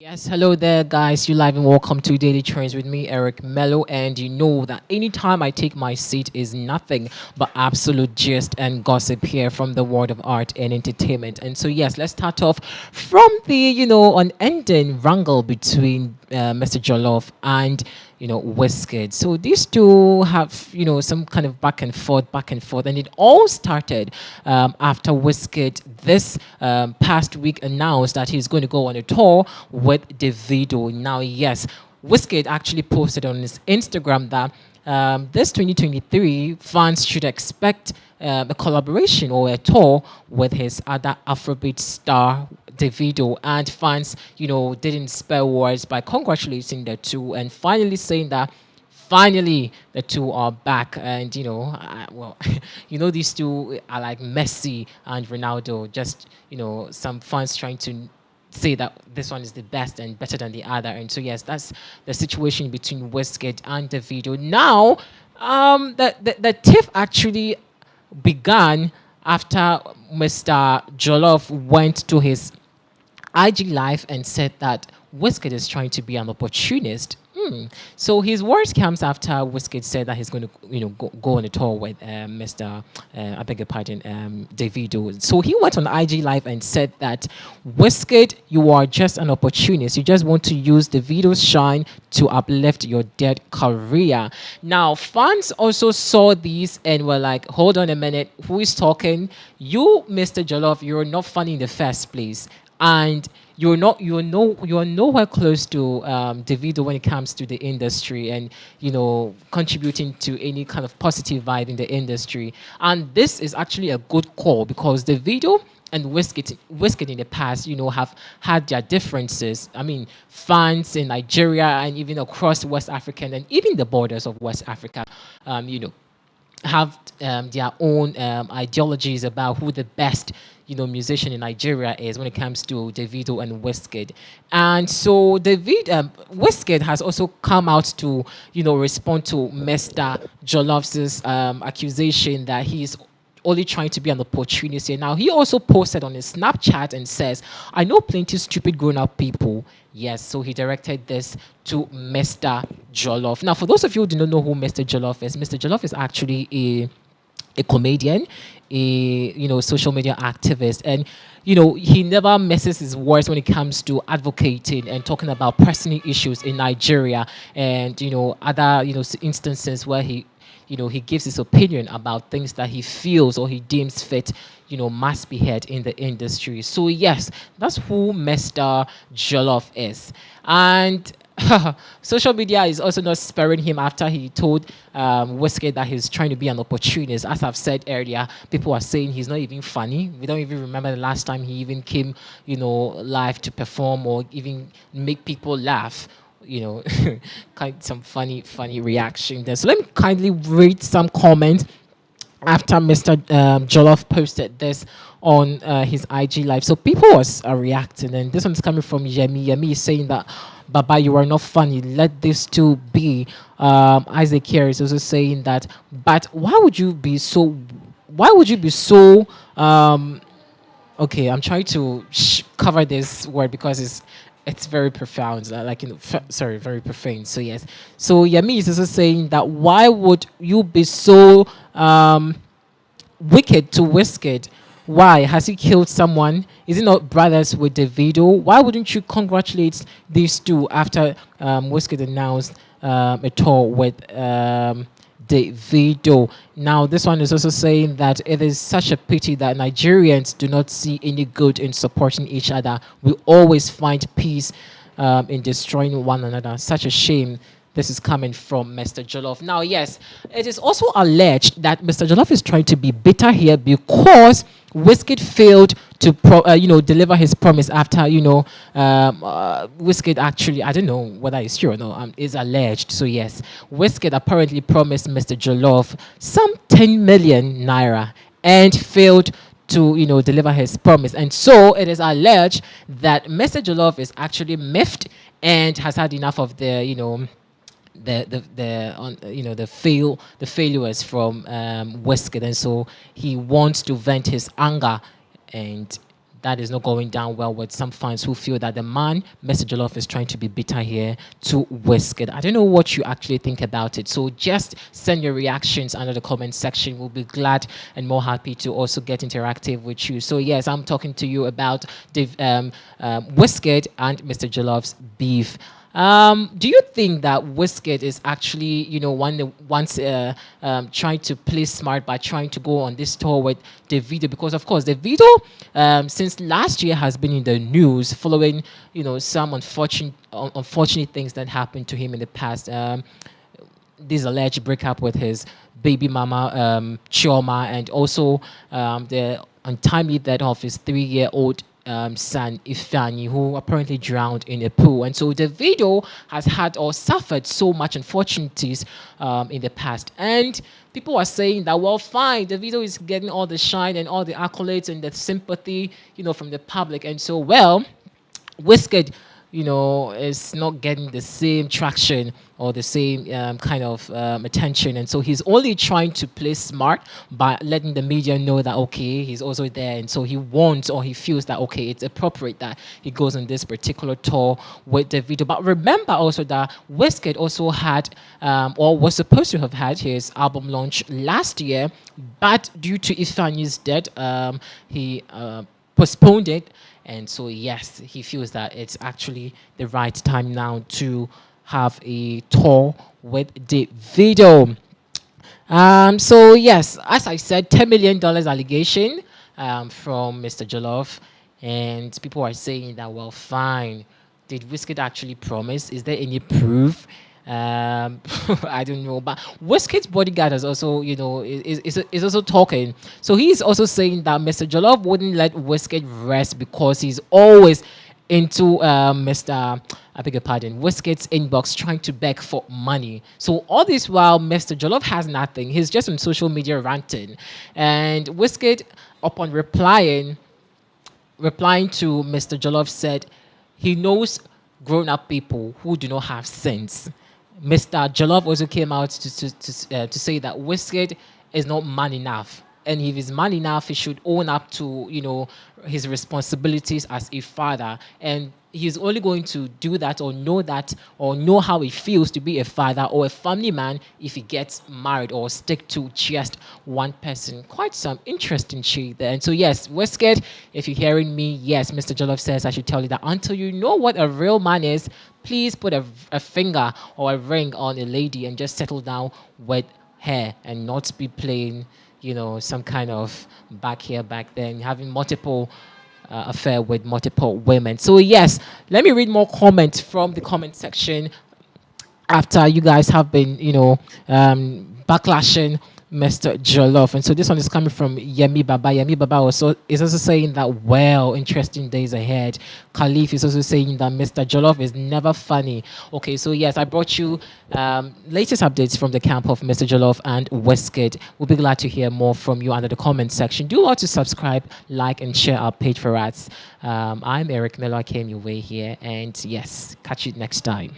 Yes, hello there, guys. You live and welcome to Daily Trends with me, Eric Mello. And you know that anytime I take my seat is nothing but absolute gist and gossip here from the world of art and entertainment. And so, yes, let's start off from the unending wrangle between Mr. Jollof and Wizkid. So these two have some kind of back and forth, and it all started after Wizkid this past week announced that he's going to go on a tour with Davido. Now, yes, Wizkid actually posted on his Instagram that this 2023 fans should expect a collaboration or a tour with his other Afrobeat star Davido, and fans, didn't spare words by congratulating the two and finally saying that finally the two are back. And well, these two are like Messi and Ronaldo. Just some fans trying to say that this one is the best and better than the other. And so yes, that's the situation between Westgate and Davido. Now, the tiff actually began after Mr. Jollof went to his IG Live and said that Wizkid is trying to be an opportunist. So his words comes after Wizkid said that he's going to, go on a tour with Mr. I beg your pardon, Davido. So he went on IG Live and said that Wizkid, you are just an opportunist. You just want to use Davido's shine to uplift your dead career. Now, fans also saw these and were like, "Hold on a minute, who is talking? You, Mr. Jollof, you're not funny in the first place, and you're nowhere close to Davido when it comes to the industry and contributing to any kind of positive vibe in the industry. And this is actually a good call because Davido and Wizkid in the past, have had their differences. I mean, fans in Nigeria and even across West Africa and even the borders of West Africa, have their own ideologies about who the best musician in Nigeria is when it comes to Davido and Wizkid. And so Wizkid has also come out to respond to Mr. Jollof's accusation that he's only trying to be an opportunist here. Now, he also posted on his Snapchat and says, "I know plenty stupid grown-up people." Yes, so he directed this to Mr. Jollof. Now, for those of you who do not know who Mr. Jollof is, Mr. Jollof is actually a comedian, a social media activist, and he never misses his words when it comes to advocating and talking about personal issues in Nigeria and other instances where he gives his opinion about things that he feels or he deems fit, must be heard in the industry. So yes, that's who Mr. Jollof is. And social media is also not sparing him after he told Wizkid that he's trying to be an opportunist. As I've said earlier, people are saying he's not even funny. We don't even remember the last time he even came, live to perform or even make people laugh. Some funny reaction there. So let me kindly read some comments after Mr. Jollof posted this on his IG Live. So people are reacting, and this one's coming from Yemi. Yemi is saying that, "Baba, you are not funny. Let this two be." Isaac here is also saying that, "But why would you be so? Why would you be so?" Okay, I'm trying to cover this word because it's very profound, sorry, very profane. So yes, so Yami is also saying that, "Why would you be so wicked to Wizkid? Why has he killed someone? Is he not brothers with Davido? Why wouldn't you congratulate these two after Wizkid announced a tour with Davido?" Now, this one is also saying that it is such a pity that Nigerians do not see any good in supporting each other. We always find peace in destroying one another. Such a shame. This is coming from Mr. Jollof. Now, yes, it is also alleged that Mr. Jollof is trying to be bitter here because Wizkid failed to deliver his promise after Wizkid actually, I don't know whether it's true or not, is alleged. So yes, Wizkid apparently promised Mr. Jollof some 10 million naira and failed to deliver his promise. And so it is alleged that Mr. Jollof is actually miffed and has had enough of the the failures from Wizkid, and so he wants to vent his anger, and that is not going down well with some fans who feel that the man, Mr. Jollof, is trying to be bitter here to Wizkid. I don't know what you actually think about it. So just send your reactions under the comment section. We'll be glad and more happy to also get interactive with you. So yes, I'm talking to you about the Wizkid and Mr. Jollof's beef. Do you think that Wizkid is actually, once trying to play smart by trying to go on this tour with Davido? Because of course, Davido, since last year, has been in the news following, some unfortunate things that happened to him in the past. This alleged breakup with his baby mama, Chioma, and also the untimely death of his 3-year-old son Ifeanyi, who apparently drowned in a pool. And so Davido has had or suffered so much unfortunities in the past. And people are saying that, well, fine, Davido is getting all the shine and all the accolades and the sympathy, from the public. And so, well, Wizkid, is not getting the same traction or the same kind of attention. And so he's only trying to play smart by letting the media know that, okay, he's also there. And so he wants, or he feels that, okay, it's appropriate that he goes on this particular tour with Davido. But remember also that Wizkid also had, or was supposed to have had his album launch last year, but due to Ifeanyi's death, he postponed it. And so, yes, he feels that it's actually the right time now to have a tour with Davido. So, yes, as I said, $10 million allegation from Mr. Jollof. And people are saying that, well, fine. Did Wizkid actually promise? Is there any proof? I don't know, but Wizkid's bodyguard has also, is also talking. So he's also saying that Mr. Jollof wouldn't let Wizkid rest because he's always into I beg your pardon, Wizkid's inbox trying to beg for money. So all this while, Mr. Jollof has nothing. He's just on social media ranting, and Wizkid, upon replying to Mr. Jollof, said he knows grown-up people who do not have sense. Mr. Jollof also came out to say that Wizkid is not man enough. And if he's man enough, he should own up to, his responsibilities as a father. And he's only going to do that or know how it feels to be a father or a family man if he gets married or stick to just one person. Quite some interesting shade there. And so, yes, Wizkid, if you're hearing me, yes, Mr. Jollof says I should tell you that until you know what a real man is, please put a finger or a ring on a lady and just settle down with her and not be playing, some kind of back here, back there, and having multiple affair with multiple women. So yes, let me read more comments from the comment section after you guys have been, backlashing Mr. Jollof. And so this one is coming from Yemi Baba. Yemi Baba is also saying that, well, interesting days ahead. Khalif is also saying that Mr. Jollof is never funny. Okay, so yes, I brought you latest updates from the camp of Mr. Jollof and Wizkid. We'll be glad to hear more from you under the comment section. Do want to subscribe, like, and share our page for us. I'm Eric Miller. I came your way here. And yes, catch you next time.